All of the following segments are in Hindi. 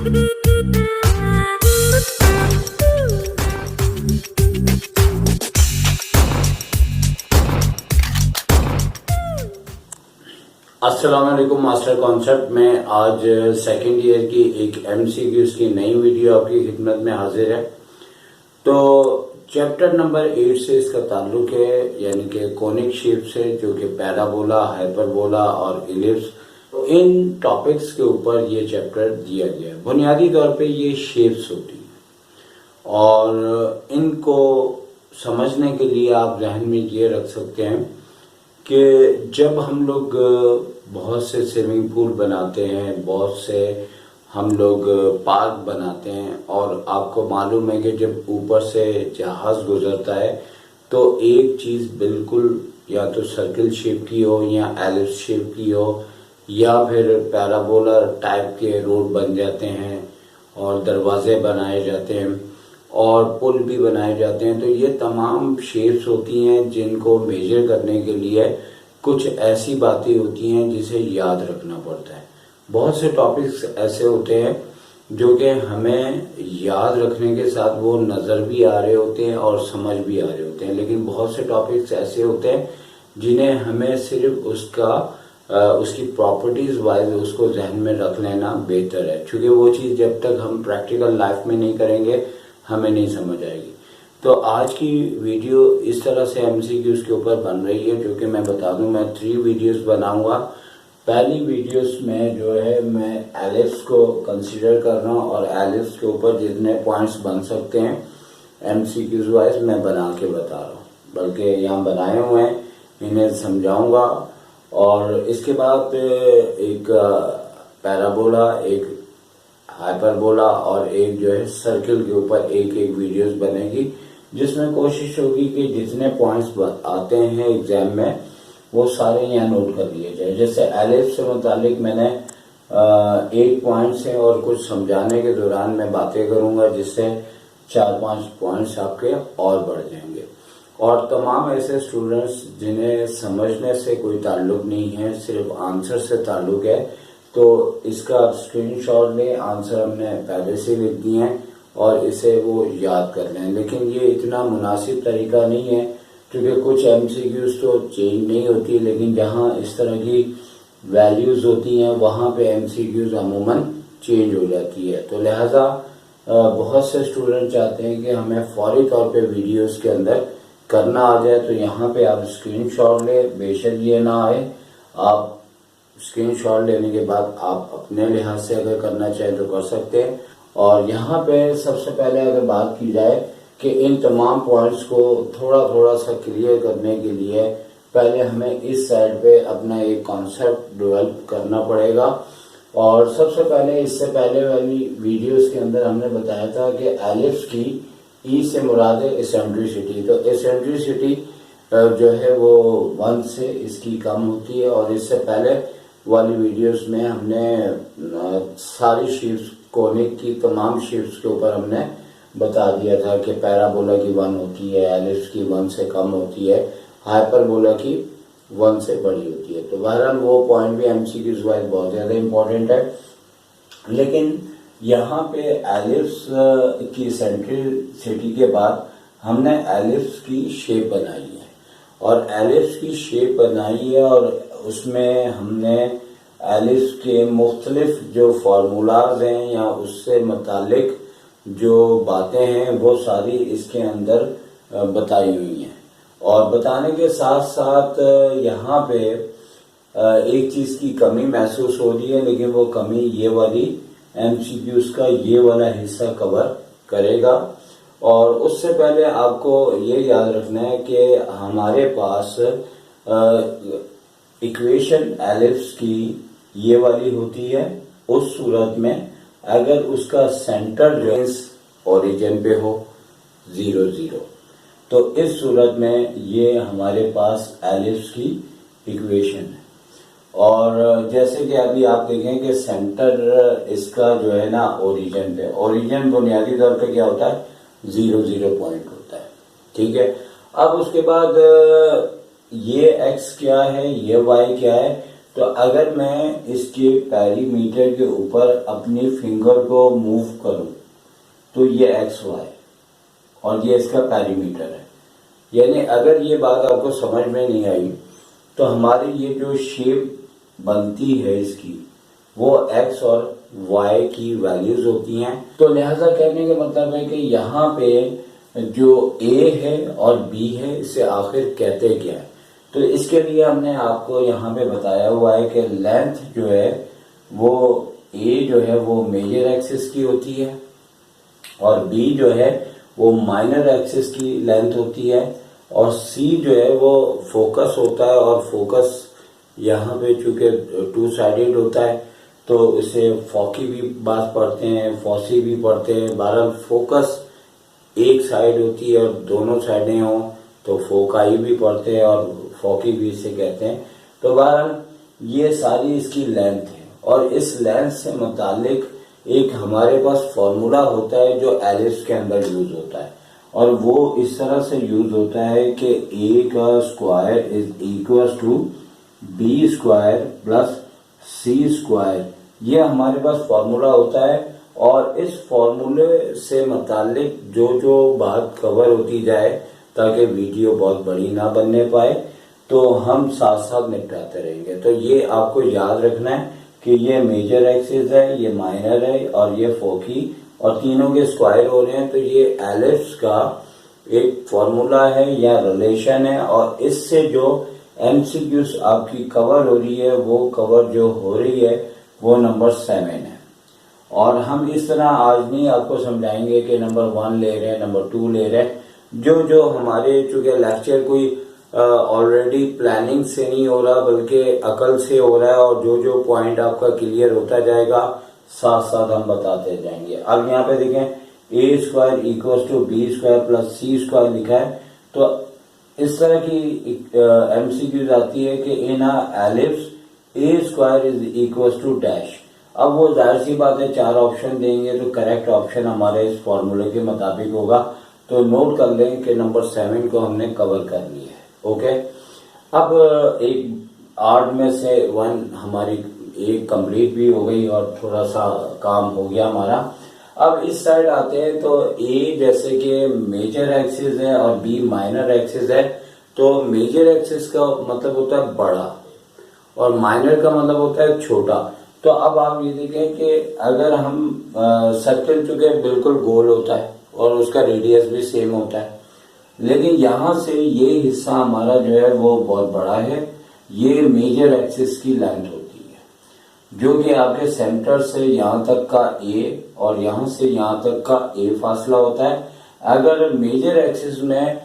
अस्सलाम वालेकुम मास्टर कॉन्सेप्ट में आज सेकेंड ईयर की एक एमसीक्यूज की नई वीडियो आपकी खिदमत में हाजिर है। तो चैप्टर नंबर 8 से इसका ताल्लुक है, यानी कि कॉनिक शेप से, जो कि पैराबोला, हाइपरबोला और इलिप्स। तो इन टॉपिक्स के ऊपर ये चैप्टर दिया गया है। बुनियादी तौर पे ये शेप्स होती हैं और इनको समझने के लिए आप जहन में ये रख सकते हैं कि जब हम लोग बहुत से स्विमिंग पूल बनाते हैं, बहुत से हम लोग पार्क बनाते हैं, और आपको मालूम है कि जब ऊपर से जहाज गुजरता है तो एक चीज बिल्कुल या तो सर्किल शेप की हो या एलिप्स शेप की हो, या फिर पैराबोला टाइप के रोड बन जाते हैं और दरवाजे बनाए जाते हैं और पुल भी बनाए जाते हैं। तो ये तमाम शेप्स होती हैं जिनको मेजर करने के लिए कुछ ऐसी बातें होती हैं जिसे याद रखना पड़ता है। बहुत से टॉपिक्स ऐसे होते हैं जो कि हमें याद रखने के साथ वो नज़र भी आ रहे होते हैं और समझ भी आ रहे होते हैं, लेकिन बहुत से टॉपिक्स ऐसे होते हैं जिन्हें हमें सिर्फ उसकी प्रॉपर्टीज वाइज उसको जहन में रख लेना बेहतर है, क्योंकि वो चीज़ जब तक हम प्रैक्टिकल लाइफ में नहीं करेंगे हमें नहीं समझ आएगी। तो आज की वीडियो इस तरह से एमसीक्यूज के ऊपर बन रही है, जो कि मैं बता दूं मैं 3 वीडियोस बनाऊंगा। पहली वीडियोस में जो है मैं एलिप्स को कंसीडर कर रहा हूं और एलिप्स के ऊपर जितने पॉइंट्स बन सकते हैं एमसीक्यूज वाइज मैं बना के बता रहा हूँ, बल्कि यहाँ बनाए हुए हैं, इन्हें समझाऊंगा। और इसके बाद एक पैराबोला, एक हाइपरबोला और एक जो है सर्किल के ऊपर एक एक वीडियोस बनेगी, जिसमें कोशिश होगी कि जितने पॉइंट्स आते हैं एग्जाम में वो सारे यहाँ नोट कर लिए जाए। जैसे एलिप्स से मुतालिक मैंने 8 पॉइंट्स हैं और कुछ समझाने के दौरान मैं बातें करूंगा जिससे 4-5 पॉइंट्स आपके और बढ़ जाएंगे। और तमाम ऐसे स्टूडेंट्स जिन्हें समझने से कोई ताल्लुक नहीं है, सिर्फ आंसर से ताल्लुक है, तो इसका स्क्रीनशॉट लें। आंसर हमने पहले से लिख दिए हैं और इसे वो याद कर लें। लेकिन ये इतना मुनासिब तरीका नहीं है, क्योंकि कुछ एमसीक्यूज तो चेंज नहीं होती, लेकिन जहाँ इस तरह की वैल्यूज होती हैं वहाँ पे एमसीक्यूज अमूमन चेंज हो जाती है। तो लिहाजा बहुत से स्टूडेंट चाहते हैं कि हमें फौरी तौर पे वीडियोस के अंदर करना आ जाए, तो यहाँ पे आप स्क्रीनशॉट लें। बेशक ये ना आए, आप स्क्रीनशॉट लेने के बाद आप अपने लिहाज से अगर करना चाहें तो कर सकते हैं। और यहाँ पे सबसे पहले अगर बात की जाए कि इन तमाम पॉइंट्स को थोड़ा थोड़ा सा क्लियर करने के लिए पहले हमें इस साइड पे अपना एक कॉन्सेप्ट डेवलप करना पड़ेगा। और सबसे पहले, इससे पहले वाली वीडियोस के अंदर हमने बताया था कि एलिप्स की ई से मुराद है एसेंट्रिसिटी। तो एसेंट्रिसिटी जो है वो 1 से इसकी कम होती है। और इससे पहले वाली वीडियोस में हमने सारी शेप्स, कोनिक की तमाम शेप्स के ऊपर हमने बता दिया था कि पैराबोला की 1 होती है, एलिप्स की 1 से कम होती है, हाइपरबोला की 1 से बड़ी होती है। तो बहरहाल वो पॉइंट भी एमसीक्यूज वाइज बहुत ज्यादा इंपॉर्टेंट है। लेकिन यहाँ पे एलिप्स की सेंट्रिसिटी के बाद हमने एलिप्स की शेप बनाई है, और एलिप्स की शेप बनाई है और उसमें हमने एलिप्स के मुख्तलिफ जो फार्मूलाज हैं या उससे मुतालिक जो बातें हैं वो सारी इसके अंदर बताई हुई हैं। और बताने के साथ साथ यहाँ पे एक चीज की कमी महसूस हो रही है, लेकिन वो कमी ये वाली एमसीक्यूज का ये वाला हिस्सा कवर करेगा। और उससे पहले आपको ये याद रखना है कि हमारे पास इक्वेशन एलिप्स की ये वाली होती है उस सूरत में अगर उसका सेंटर जो ओरिजिन पे हो 0 0, तो इस सूरत में ये हमारे पास एलिप्स की इक्वेशन है। और जैसे कि अभी आप देखें कि सेंटर इसका जो है ना ओरिजिन पे, ओरिजिन बुनियादी तौर पे क्या होता है 0 0 पॉइंट होता है, ठीक है। अब उसके बाद ये x क्या है, ये y क्या है, तो अगर मैं इसके पेरीमीटर के ऊपर अपनी फिंगर को मूव करूं तो ये एक्स वाई और ये इसका पेरीमीटर है। यानी अगर ये बात आपको समझ में नहीं आई तो हमारी ये जो शेप बनती है इसकी वो एक्स और वाई की वैल्यूज होती हैं। तो लिहाजा कहने का मतलब है कि यहाँ पे जो ए है और बी है इसे आखिर कहते क्या है। तो इसके लिए हमने आपको यहाँ पे बताया हुआ है कि लेंथ जो है वो ए जो है वो मेजर एक्सिस की होती है और बी जो है वो माइनर एक्सिस की लेंथ होती है और सी जो है वो फोकस होता है और फोकस यहाँ पे चूंकि टू साइडेड होता है तो इसे फॉकी भी बात पढ़ते हैं, फॉसी भी पढ़ते हैं। बहरहाल फोकस एक साइड होती है और दोनों साइडें हों तो फोकाई भी पढ़ते हैं और फॉकी भी इसे कहते हैं। तो बहरहाल ये सारी इसकी लेंथ है और इस लेंथ से मुतालिक एक हमारे पास फॉर्मूला होता है जो एलिप्स के अंदर यूज होता है और वो इस तरह से यूज होता है कि ए का square is equal to B square plus C square. ये हमारे पास फॉर्मूला होता है और इस फॉर्मूले से मुतालिक जो जो बात कवर होती जाए ताकि वीडियो बहुत बड़ी ना बनने पाए तो हम साथ साथ निपटाते रहेंगे। तो ये आपको याद रखना है कि ये मेजर एक्सिस है, ये माइनर है और ये फोकी और तीनों के स्क्वायर हो रहे हैं। तो ये एलिप्स का एक फॉर्मूला है या रिलेशन है और इससे जो एमसीक्यूज आपकी कवर हो रही है वो कवर जो हो रही है वो नंबर 7 है। और हम इस तरह आज नहीं आपको समझाएंगे कि नंबर 1 ले रहे हैं, नंबर 2 ले रहे हैं। जो जो हमारे चूंकि लेक्चर कोई ऑलरेडी प्लानिंग से नहीं हो रहा बल्कि अकल से हो रहा है और जो जो पॉइंट आपका क्लियर होता जाएगा साथ साथ हम बताते जाएंगे। अब यहाँ पे देखें a square equal to B square plus C square लिखा है। तो इस तरह की एमसीक्यूज आती है कि in ellipse a square is equal to dash. अब वो जाहिर सी बात है 4 ऑप्शन देंगे तो करेक्ट ऑप्शन हमारे इस फॉर्मूले के मुताबिक होगा। तो नोट कर लें कि नंबर 7 को हमने कवर कर लिया है। ओके, अब एक 8 में से 1 हमारी एक कंप्लीट भी हो गई और थोड़ा सा काम हो गया हमारा। अब इस साइड आते हैं तो ए जैसे कि मेजर एक्सिस है और बी माइनर एक्सिस है। तो मेजर एक्सिस का मतलब होता है बड़ा और माइनर का मतलब होता है छोटा। तो अब आप ये देखें कि अगर हम सर्कल चुके बिल्कुल गोल होता है और उसका रेडियस भी सेम होता है, लेकिन यहाँ से ये हिस्सा हमारा जो है वो बहुत बड़ा है। ये मेजर एक्सिस की लेंथ होती है जो कि आपके सेंटर से यहाँ तक का ए और यहाँ से यहाँ तक का ए फासला होता है। अगर मेजर एक्सिस में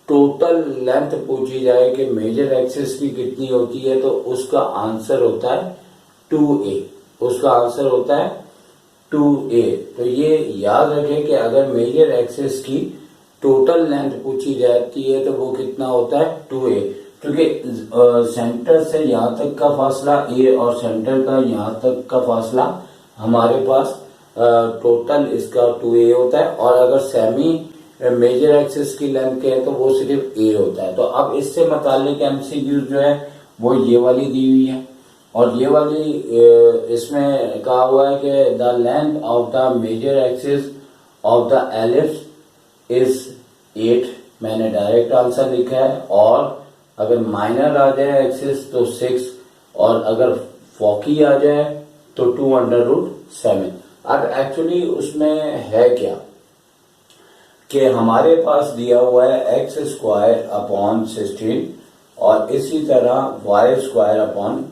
टोटल लेंथ पूछी जाए कि मेजर एक्सिस की कितनी होती है तो उसका आंसर होता है 2a। उसका आंसर होता है 2a। तो ये याद रखें कि अगर मेजर एक्सिस की टोटल लेंथ पूछी जाती है तो वो कितना होता है 2a। क्योंकि सेंटर से यहाँ तक का फासला a और सेंटर का यहाँ तक का फासला हमारे पास टोटल इसका 2a होता है और अगर सेमी मेजर एक्सिस की लेंथ के है तो वो सिर्फ a होता है। तो अब इससे मुतालिक एमसीक्यू जो है वो ये वाली दी हुई है और ये वाली इसमें कहा हुआ है कि the length of the major axis of the ellipse is 8। मैंने डायरेक्ट आंसर लिखा है। और अगर माइनर आ जाए एक्सिस तो 6 और अगर फॉकी आ जाए तो 2√7। अब एक्चुअली उसमें है क्या कि हमारे पास दिया हुआ है एक्स स्क्वायर अपॉन 16 और इसी तरह Y square upon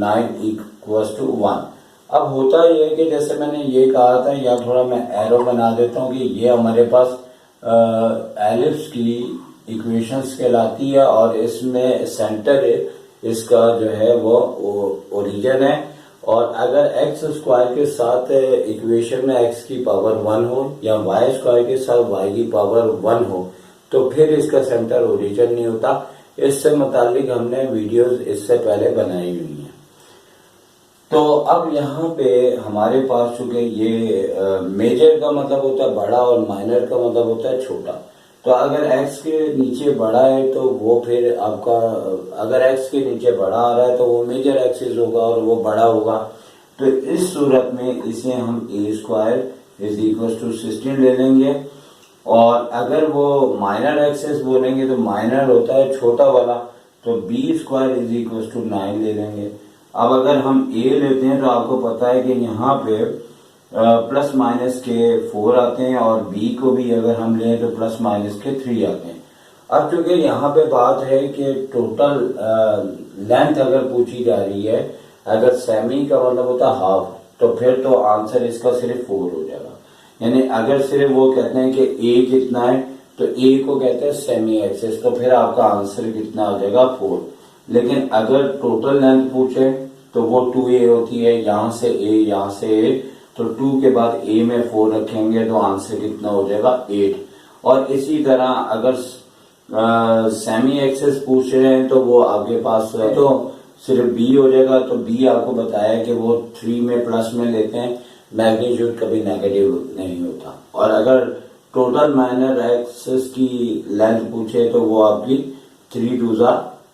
9 equals to 1। अब होता यह है कि जैसे मैंने ये कहा था, या थोड़ा मैं एरो बना देता हूँ कि ये हमारे पास एलिप्स की इक्वेशंस कहलाती है और इसमें सेंटर इसका जो है वो ओरिजिन है। और अगर एक्स स्क्वायर के साथ इक्वेशन में एक्स की पावर 1 हो या वाई स्क्वायर के साथ वाई की पावर 1 हो तो फिर इसका सेंटर ओरिजिन नहीं होता। इससे मुतालिक हमने वीडियोस इससे पहले बनाई हुई हैं। तो अब यहाँ पे हमारे पास चूंकि ये मेजर का मतलब होता है बड़ा और माइनर का मतलब होता है छोटा। तो अगर x के नीचे बड़ा है तो वो फिर आपका, अगर x के नीचे बड़ा आ रहा है तो वो मेजर एक्सिस होगा और वो बड़ा होगा। तो इस सूरत में इसे हम a square is equal to 16 ले लेंगे। और अगर वो माइनर एक्सिस बोलेंगे तो माइनर होता है छोटा वाला, तो b square is equal to 9 ले लेंगे। अब अगर हम a लेते हैं तो आपको पता है कि यहाँ पे प्लस माइनस के 4 आते हैं और b को भी अगर हम लें तो प्लस माइनस के 3 आते हैं। अब चूंकि यहाँ पे बात है कि टोटल लेंथ अगर पूछी जा रही है, अगर सेमी का मतलब होता है हाफ, तो फिर तो आंसर इसका सिर्फ 4 हो जाएगा। यानी अगर सिर्फ वो कहते हैं कि a कितना है तो a को कहते हैं सेमी एक्सिस, तो फिर आपका आंसर कितना हो जाएगा 4। लेकिन अगर टोटल लेंथ पूछे तो वो 2a होती है, यहाँ से a यहाँ से a, तो 2 के बाद a में 4 रखेंगे तो आंसर कितना हो जाएगा 8। और इसी तरह अगर सेमी एक्सिस पूछ रहे हैं तो वो आपके पास है तो सिर्फ b हो जाएगा। तो b आपको बताया कि वो 3 में प्लस में लेते हैं, मैग्नीट्यूड कभी नेगेटिव नहीं होता। और अगर टोटल माइनर एक्सिस की लेंथ पूछे तो वो आपकी 3 2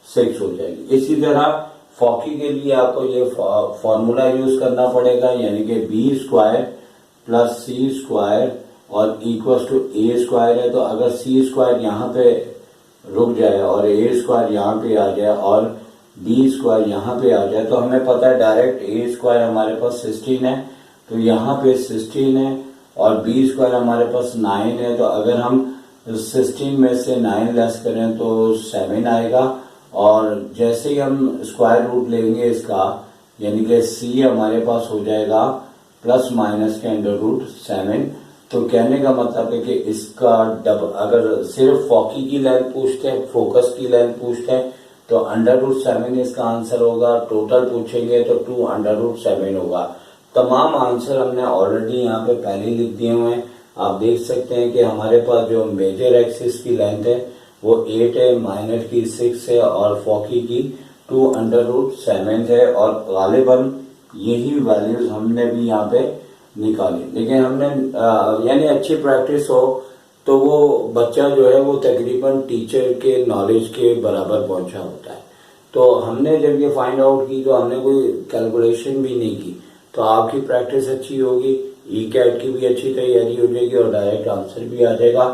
6 हो जाएगी। इसी तरह फॉकी के लिए आपको ये फॉर्मूला यूज करना पड़ेगा, यानी कि बी स्क्वायर प्लस सी स्क्वायर और इक्वल टू ए स्क्वायर है। तो अगर सी स्क्वायर यहाँ पे रुक जाए और ए स्क्वायर यहाँ पे आ जाए और बी स्क्वायर यहाँ पे आ जाए, तो हमें पता है डायरेक्ट ए स्क्वायर हमारे पास 16 है, तो यहाँ पे 16 है और बी स्क्वायर हमारे पास 9 है। तो अगर हम 16 में से 9 लेस करें तो 7 आएगा। और जैसे ही हम स्क्वायर रूट लेंगे इसका, यानी कि c हमारे पास हो जाएगा प्लस माइनस के अंडर रूट 7। तो कहने का मतलब है कि इसका अगर सिर्फ फॉकी की लेंथ पूछते हैं, फोकस की लेंथ पूछते हैं, तो अंडर रूट 7 इसका आंसर होगा। टोटल पूछेंगे तो 2 अंडर रूट 7 होगा। तमाम आंसर हमने ऑलरेडी यहाँ पे पहले लिख दिए हुए हैं। आप देख सकते हैं कि हमारे पास जो मेजर एक्सिस की लेंथ है वो 8 है, माइनर की 6 है और फॉकी की 2 अंडर रूट 7 है। और गालिबन यही वैल्यूज हमने भी यहाँ पे निकाली। लेकिन हमने यानी अच्छी प्रैक्टिस हो तो वो बच्चा जो है वो तकरीबन टीचर के नॉलेज के बराबर पहुंचा होता है। तो हमने जब ये फाइंड आउट की तो हमने कोई कैलकुलेशन भी नहीं की, तो आपकी प्रैक्टिस अच्छी होगी, ई कैट की भी अच्छी तैयारी हो जाएगी और डायरेक्ट आंसर भी आ जाएगा।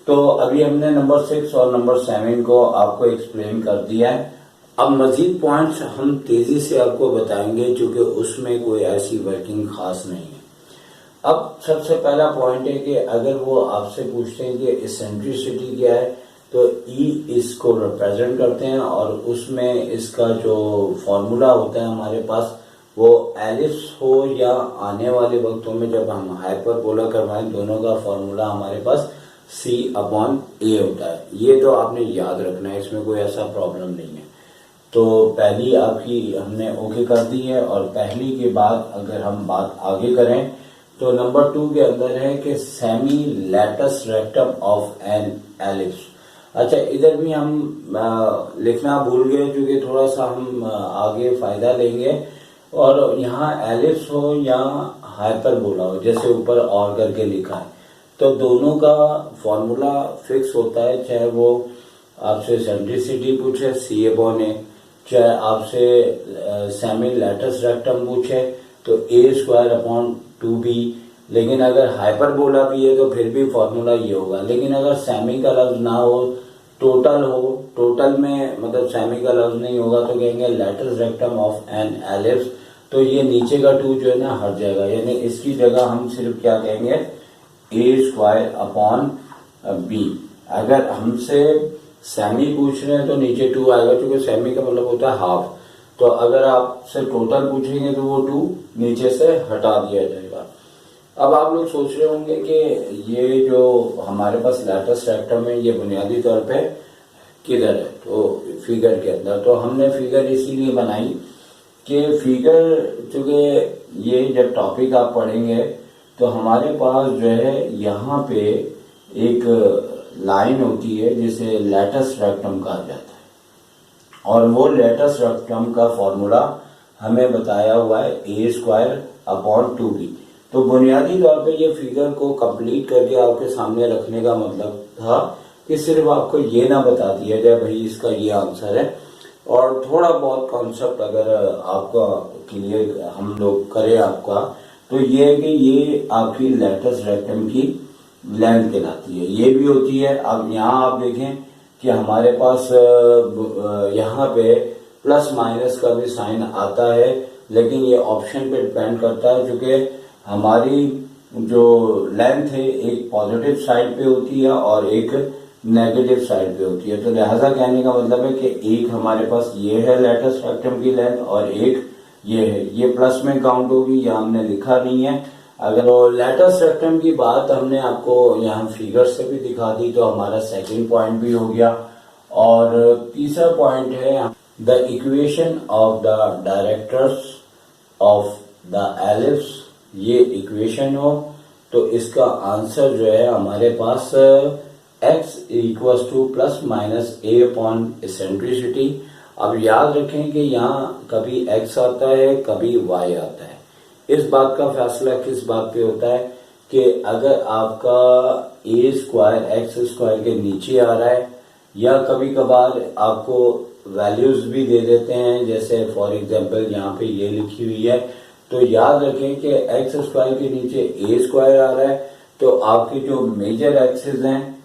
तो अभी हमने नंबर 6 और नंबर 7 को आपको एक्सप्लेन कर दिया है। अब मजीद पॉइंट्स हम तेजी से आपको बताएंगे क्योंकि उसमें कोई ऐसी वर्किंग खास नहीं है। अब सबसे पहला पॉइंट है कि अगर वो आपसे पूछते हैं कि इसेंट्रिसिटी क्या है, तो ई इसको रिप्रेजेंट करते हैं और उसमें इसका जो फॉर्मूला होता है हमारे पास वो एलिप्स हो या आने वाले वक्तों में जब हम हाइपरबोला करवाएं, दोनों का फॉर्मूला हमारे पास c अपॉन a होता है। ये तो आपने याद रखना है, इसमें कोई ऐसा प्रॉब्लम नहीं है। तो पहली आपकी हमने ओके कर दी है। और पहली के बाद अगर हम बात आगे करें तो नंबर 2 के अंदर है कि semi latus rectum of an ellipse. अच्छा, इधर भी हम लिखना भूल गए क्योंकि थोड़ा सा हम आगे फायदा लेंगे। और यहाँ एलिप्स हो या हाइपरबोला हो, जैसे ऊपर और करके लिखा है, तो दोनों का फॉर्मूला फिक्स होता है। चाहे वो आपसे सेंट्रिसिटी पूछे c अपॉन a, चाहे आपसे सेमी लैटस रेक्टम पूछे तो a स्क्वायर अपॉन 2b। लेकिन अगर हाइपरबोला भी है तो फिर भी फॉर्मूला ये होगा। लेकिन अगर सेमी का लफ्ज ना हो, टोटल हो, टोटल में मतलब सेमी का लफ्ज नहीं होगा तो कहेंगे latus rectum of an ellipse. तो ये नीचे का 2 जो है ना हट जाएगा, यानी इसकी जगह हम सिर्फ क्या कहेंगे a स्क्वायर अपॉन b। अगर हमसे सेमी पूछ रहे हैं तो नीचे 2 आएगा क्योंकि सेमी का मतलब होता है हाफ। तो अगर आपसे टोटल पूछेंगे तो वो 2 नीचे से हटा दिया जाएगा। अब आप लोग सोच रहे होंगे कि ये जो हमारे पास लैटस रेक्टम है ये बुनियादी तौर पे किधर है, तो फिगर के अंदर। तो हमने फिगर इसीलिए बनाई कि फिगर चूंकि ये जब टॉपिक आप पढ़ेंगे तो हमारे पास जो है यहाँ पे एक लाइन होती है जिसे लैटस रेक्टम कहा जाता है। और वो लैटस रेक्टम का फॉर्मूला हमें बताया हुआ है a स्क्वायर अपॉन 2b। तो बुनियादी तौर पे ये फिगर को कंप्लीट करके आपके सामने रखने का मतलब था कि सिर्फ आपको ये ना बता दिया जाए भाई इसका ये आंसर है, और थोड़ा बहुत कॉन्सेप्ट अगर आपका क्लियर हम लोग करें आपका, तो ये है कि ये आपकी लेटेस्ट रेक्टम की लेंथ कहलाती है, ये भी होती है। अब यहाँ आप देखें कि हमारे पास यहाँ पे प्लस माइनस का भी साइन आता है, लेकिन ये ऑप्शन पे डिपेंड करता है, क्योंकि हमारी जो लेंथ है एक पॉजिटिव साइड पे होती है और एक नेगेटिव साइड पे होती है। तो लिहाजा कहने का मतलब है कि एक हमारे पास ये है लेटेस्ट रेक्टम की लेंथ और एक ये है, ये प्लस में काउंट होगी, ये हमने लिखा नहीं है। अगर वो लेटेस्ट रेक्टम की बात हमने आपको यहाँ फिगर से भी दिखा दी तो हमारा सेकंड पॉइंट भी हो गया। और तीसरा पॉइंट है the equation of the directors of the ellipse. ये इक्वेशन हो तो इसका आंसर जो है हमारे पास x equals two plus minus a upon eccentricity. अब याद रखें कि यहाँ कभी x आता है कभी y आता है। इस बात का फैसला किस बात पे होता है कि अगर आपका a स्क्वायर x स्क्वायर के नीचे आ रहा है, या कभी कभार आपको वैल्यूज भी दे देते हैं, जैसे फॉर एग्जांपल यहाँ पे ये लिखी हुई है, तो याद रखें कि एक्स स्क्वायर के नीचे a स्क्वायर आ रहा है, तो आपकी जो मेजर एक्सिस हैं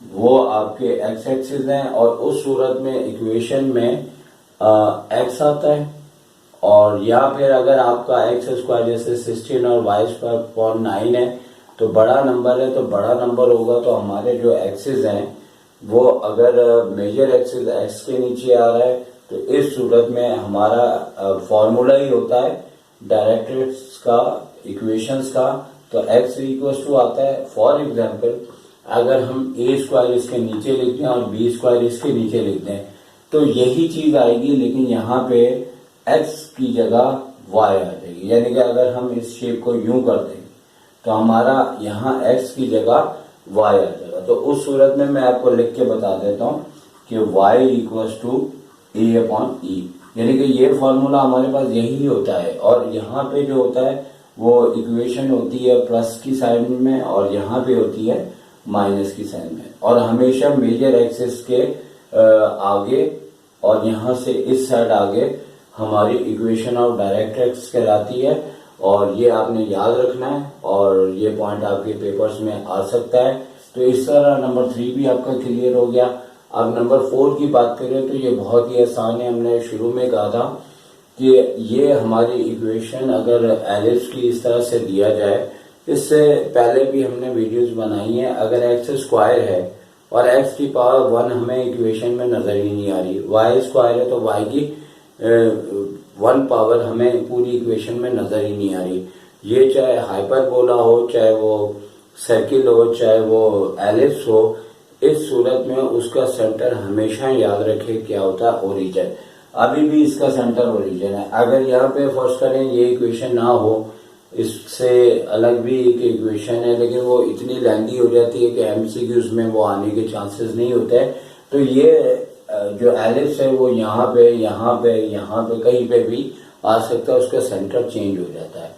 वो आपके एक्स एक्सिस हैं, और उस सूरत में इक्वेशन में एक्स आता है। और या फिर अगर आपका एक्स स्क्वायर जैसे 16 और वाई स्क्वायर अपॉन 9 है तो बड़ा नंबर है, तो बड़ा नंबर होगा तो हमारे जो एक्सिस हैं वो अगर मेजर एक्सिस एक्स के नीचे आ रहा है तो इस सूरत में हमारा फॉर्मूला ही होता है डायरेक्ट्रिक्स का, इक्वेशंस का, तो x इक्वल्स टू आता है। फॉर एग्जांपल अगर हम a स्क्वायर इसके नीचे लिख दें और b स्क्वायर इसके नीचे लिख दें तो यही चीज आएगी, लेकिन यहाँ पे x की जगह y आ जाएगी। यानी कि अगर हम इस शेप को यूं कर दें तो हमारा यहाँ x की जगह y आ जाएगा। तो उस सूरत में मैं आपको लिख के बता देता हूँ कि y equals to a upon e, यानी कि ये फॉर्मूला हमारे पास यही होता है। और यहाँ पे जो होता है वो इक्वेशन होती है प्लस की साइड में और यहाँ पे होती है माइनस की साइड में, और हमेशा मेजर एक्सिस के आगे और यहाँ से इस साइड आगे हमारी इक्वेशन ऑफ डायरेक्ट्रिक्स कहलाती है। और ये आपने याद रखना है और ये पॉइंट आपके पेपर्स में आ सकता है। तो इस तरह नंबर 3 भी आपका क्लियर हो गया। अब नंबर 4 की बात करें तो ये बहुत ही आसान है। हमने शुरू में कहा था कि ये हमारी इक्वेशन अगर एलिप्स की इस तरह से दिया जाए, इससे पहले भी हमने वीडियोस बनाई हैं, अगर एक्स स्क्वायर है और एक्स की पावर 1 हमें इक्वेशन में नजर ही नहीं आ रही, वाई स्क्वायर है तो वाई की 1 पावर हमें पूरी इक्वेशन में नजर ही नहीं आ रही। ये चाहे हाइपरबोला हो, चाहे वो सर्किल हो, चाहे वो एलिप्स हो, इस सूरत में उसका सेंटर हमेशा याद रखे क्या होता है, ओरिजिन। अभी भी इसका सेंटर ओरिजिन है। अगर यहाँ पे फर्स्ट करें ये इक्वेशन ना हो, इससे अलग भी एक इक्वेशन है, लेकिन वो इतनी लेंथी हो जाती है कि एमसीक्यूज में वो आने के चांसेस नहीं होते। तो ये जो एलिप्स है वो यहाँ पे यहाँ पे यहाँ पे कहीं पे भी आ सकता है, उसका सेंटर चेंज हो जाता है।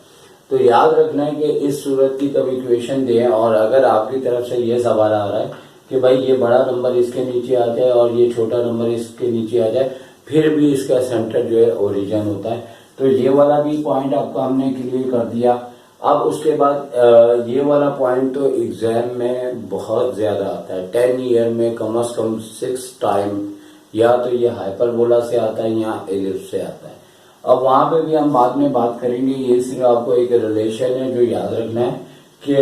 तो याद रखना है कि इस सूरत की कब इक्वेशन दें और अगर आपकी तरफ से ये सवाल आ रहा है कि भाई ये बड़ा नंबर इसके नीचे आ जाए और ये छोटा नंबर इसके नीचे आ जाए, फिर भी इसका सेंटर जो है ओरिजिन होता है। तो ये वाला भी पॉइंट आपका हमने क्लियर कर दिया। अब उसके बाद ये वाला पॉइंट तो एग्जाम में बहुत ज्यादा आता है, 10 ईयर में कम से कम 6 टाइम, या तो ये हाइपरबोला से आता है या एलिप्स से आता है। अब वहां पे भी हम बाद में बात करेंगे। ये सिर्फ आपको एक रिलेशन है जो याद रखना है कि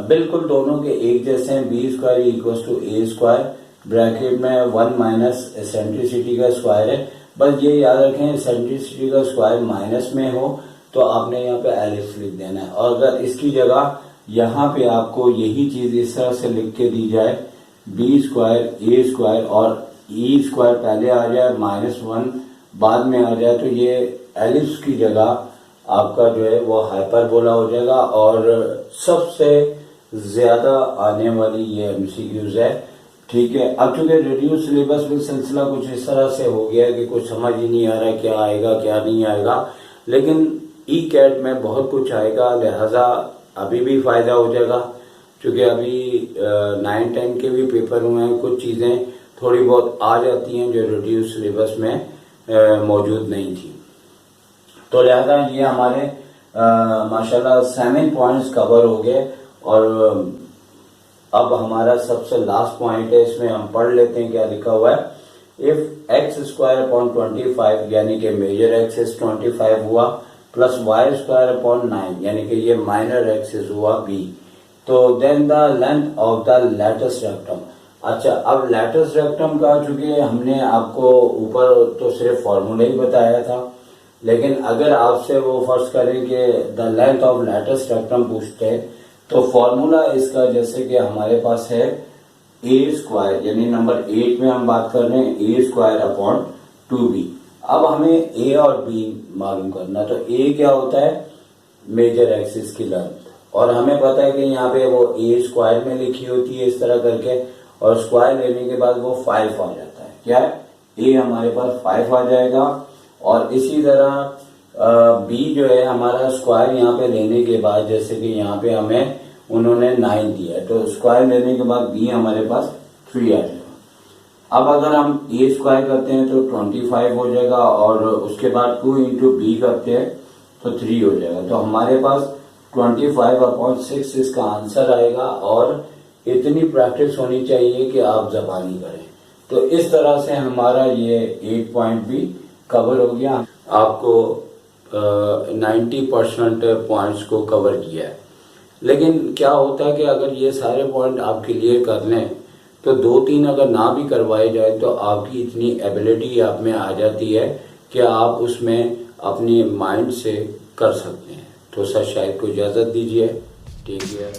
बिल्कुल दोनों के एक जैसे हैं। B square equal to A square, bracket में 1 माइनस एसेंट्रिसिटी का स्क्वायर है। बस ये याद रखें एसेंट्रिसिटी का स्क्वायर माइनस में हो तो आपने यहाँ पे एलिप्स लिख देना है, और अगर इसकी जगह यहाँ पे आपको यही चीज इस तरह से लिख के दी जाए, बी स्क्वायर ए स्क्वायर और ई स्क्वायर पहले आ जाए, -1 बाद में आ जाए, तो ये एलिप्स की जगह आपका जो है वो हाइपरबोला हो जाएगा। और सबसे ज्यादा आने वाली ये एमसीक्यूज है, ठीक है। अब चूंकि रिड्यूस सिलेबस में सिलसिला कुछ इस तरह से हो गया है कि कुछ समझ ही नहीं आ रहा है क्या आएगा क्या नहीं आएगा, लेकिन ई कैट में बहुत कुछ आएगा, लिहाजा अभी भी फायदा हो जाएगा, क्योंकि अभी 9-10 के भी पेपर हुए हैं, कुछ चीजें थोड़ी बहुत आ जाती हैं जो रिड्यूस सिलेबस में मौजूद नहीं थी। तो लिहाजा ये हमारे माशाल्लाह 7 पॉइंट्स कवर हो गए। और अब हमारा सबसे लास्ट पॉइंट है, इसमें हम पढ़ लेते हैं क्या लिखा हुआ है। इफ एक्स स्क्वायर अपॉन 25 यानी कि मेजर एक्सिस 25 हुआ प्लस वाई स्क्वायर अपॉन 9 यानी कि ये माइनर एक्सिस हुआ बी, तो then the length of the latus rectum. अच्छा, अब लैटिस रेक्टम का चूंकि हमने आपको ऊपर तो सिर्फ फॉर्मूला ही बताया था, लेकिन अगर आपसे वो फर्ज करें कि the length of lattice rectum पूछते हैं तो फॉर्मूला इसका जैसे कि हमारे पास है ए स्क्वायर, यानी नंबर 8 में हम बात कर रहे हैं ए स्क्वायर अपॉन 2b। अब हमें ए और बी मालूम करना, तो ए क्या होता है मेजर एक्सिस की लेंथ, और हमें पता है कि यहाँ पे वो ए स्क्वायर में लिखी होती है इस तरह करके, और स्क्वायर लेने के बाद वो 5 आ जाता है। क्या है, ए हमारे पास 5 आ जाएगा। और इसी तरह बी जो है हमारा स्क्वायर यहाँ पे लेने के बाद, जैसे कि यहाँ पे हमें उन्होंने 9 दिया है, तो स्क्वायर लेने के बाद बी हमारे पास 3 आ जाएगा। अब अगर हम ए स्क्वायर करते हैं तो 25 हो जाएगा, और उसके बाद 2 इंटू बी करते हैं तो 3 हो जाएगा। तो हमारे पास 25/6 इसका आंसर आएगा, और इतनी प्रैक्टिस होनी चाहिए कि आप जबानी करें। तो इस तरह से हमारा ये 8 पॉइंट भी कवर हो गया। आपको 90% पॉइंट्स को कवर किया है। लेकिन क्या होता है कि अगर ये सारे पॉइंट आप क्लियर कर लें तो 2-3 अगर ना भी करवाए जाए तो आपकी इतनी एबिलिटी आप में आ जाती है कि आप उसमें अपनी माइंड से कर सकते हैं। तो सर शायद को इजाज़त दीजिए। Take care.